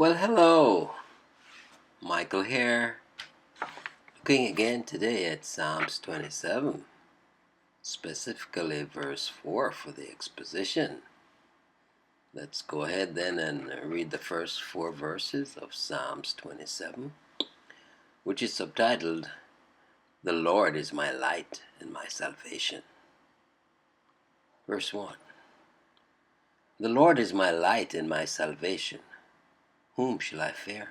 Well, hello, Michael here. Looking again today at Psalms 27, specifically verse 4 for the exposition. Let's go ahead then and read the first 4 verses of Psalms 27, which is subtitled, "The Lord is my light and my salvation." Verse 1. The Lord is my light and my salvation. Whom shall I fear?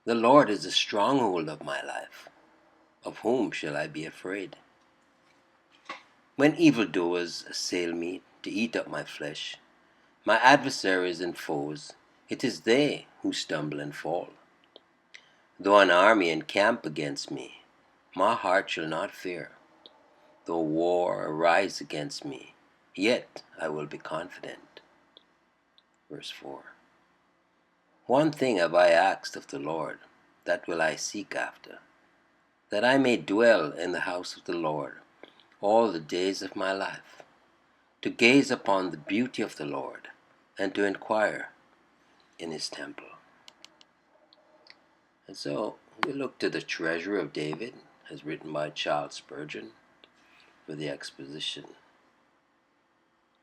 The Lord is the stronghold of my life. Of whom shall I be afraid? When evildoers assail me to eat up my flesh, my adversaries and foes, it is they who stumble and fall. Though an army encamp against me, my heart shall not fear. Though war arise against me, yet I will be confident. Verse 4. One thing have I asked of the Lord, that will I seek after, that I may dwell in the house of the Lord all the days of my life, to gaze upon the beauty of the Lord, and to inquire in his temple. And so we look to the Treasure of David, as written by Charles Spurgeon, for the exposition.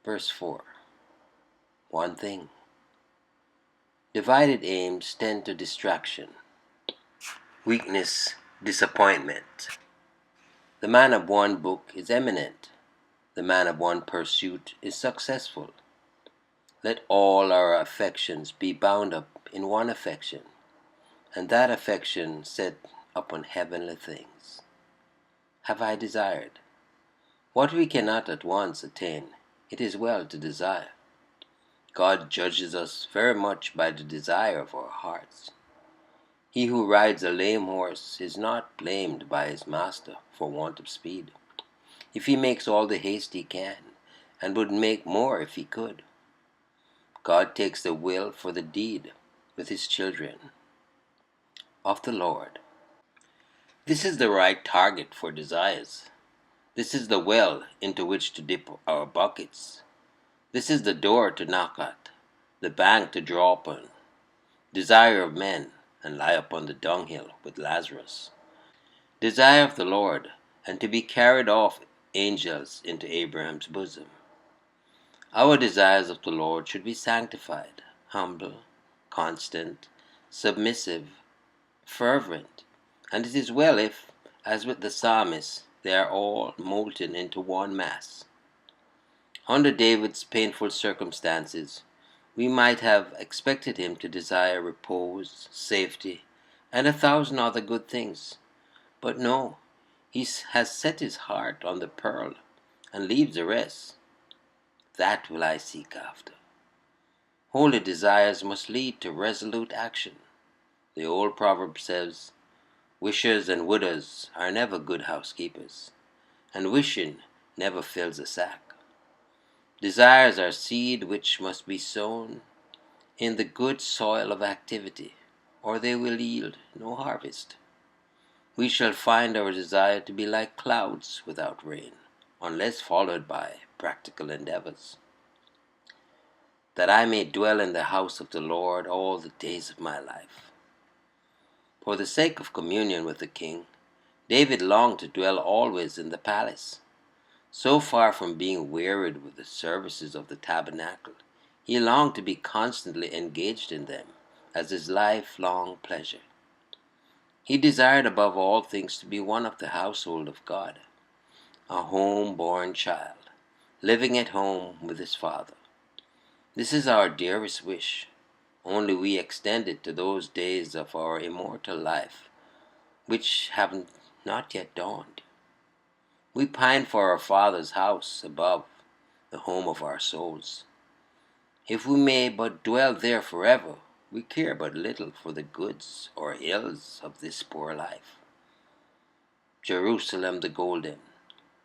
Verse 4. One thing. Divided aims tend to distraction, weakness, disappointment. The man of one book is eminent. The man of one pursuit is successful. Let all our affections be bound up in one affection, and that affection set upon heavenly things. Have I desired? What we cannot at once attain, it is well to desire. God judges us very much by the desire of our hearts. He who rides a lame horse is not blamed by his master for want of speed, if he makes all the haste he can, and would make more if he could. God takes the will for the deed with his children. Of the Lord. This is the right target for desires. This is the well into which to dip our buckets. This is the door to knock at, the bank to draw upon. Desire of men, and lie upon the dunghill with Lazarus. Desire of the Lord, and to be carried off angels into Abraham's bosom. Our desires of the Lord should be sanctified, humble, constant, submissive, fervent, and it is well if, as with the psalmist, they are all molten into one mass. Under David's painful circumstances, we might have expected him to desire repose, safety, and 1,000 other good things. But no, he has set his heart on the pearl and leaves the rest. That will I seek after. Holy desires must lead to resolute action. The old proverb says, wishers and widows are never good housekeepers, and wishing never fills a sack. Desires are seed which must be sown in the good soil of activity, or they will yield no harvest. We shall find our desire to be like clouds without rain, unless followed by practical endeavors. That I may dwell in the house of the Lord all the days of my life. For the sake of communion with the king, David longed to dwell always in the palace. So far from being wearied with the services of the tabernacle, he longed to be constantly engaged in them as his lifelong pleasure. He desired above all things to be one of the household of God, a home-born child, living at home with his Father. This is our dearest wish, only we extend it to those days of our immortal life which have not yet dawned. We pine for our Father's house above, the home of our souls. If we may but dwell there forever, we care but little for the goods or ills of this poor life. Jerusalem the golden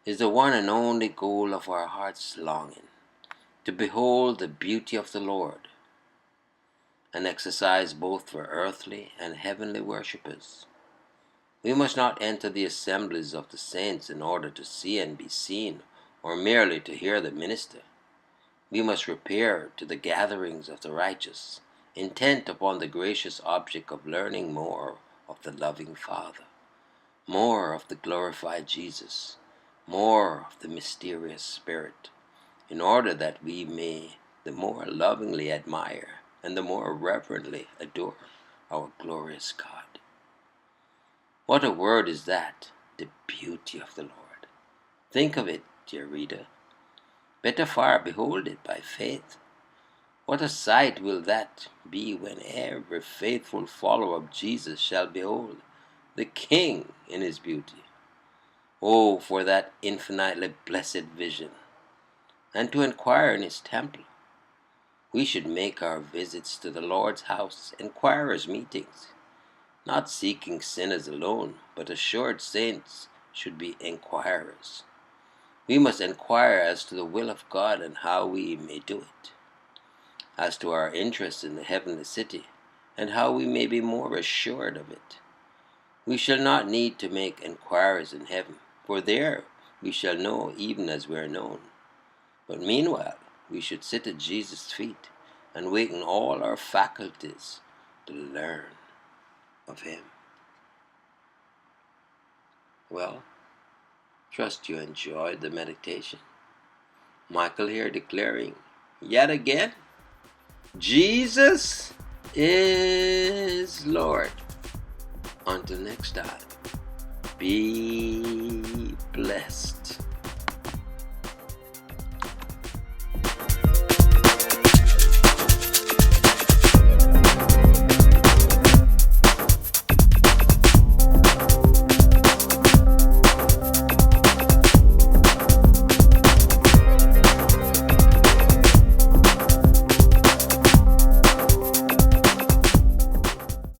is the one and only goal of our heart's longing, to behold the beauty of the Lord, an exercise both for earthly and heavenly worshippers. We must not enter the assemblies of the saints in order to see and be seen, or merely to hear the minister. We must repair to the gatherings of the righteous intent upon the gracious object of learning more of the loving Father, more of the glorified Jesus, more of the mysterious Spirit, in order that we may the more lovingly admire and the more reverently adore our glorious God. What a word is that, the beauty of the Lord! Think of it, dear reader. Better far behold it by faith. What a sight will that be when every faithful follower of Jesus shall behold the King in his beauty. Oh, for that infinitely blessed vision, and to inquire in his temple. We should make our visits to the Lord's house inquirers' meetings, not seeking sinners alone, but assured saints should be inquirers. We must inquire as to the will of God and how we may do it, as to our interest in the heavenly city, and how we may be more assured of it. We shall not need to make inquiries in heaven, for there we shall know even as we are known. But meanwhile, we should sit at Jesus' feet and waken all our faculties to learn of him. Well, trust you enjoyed the meditation. Michael here declaring, yet again, Jesus is Lord. Until next time, be blessed.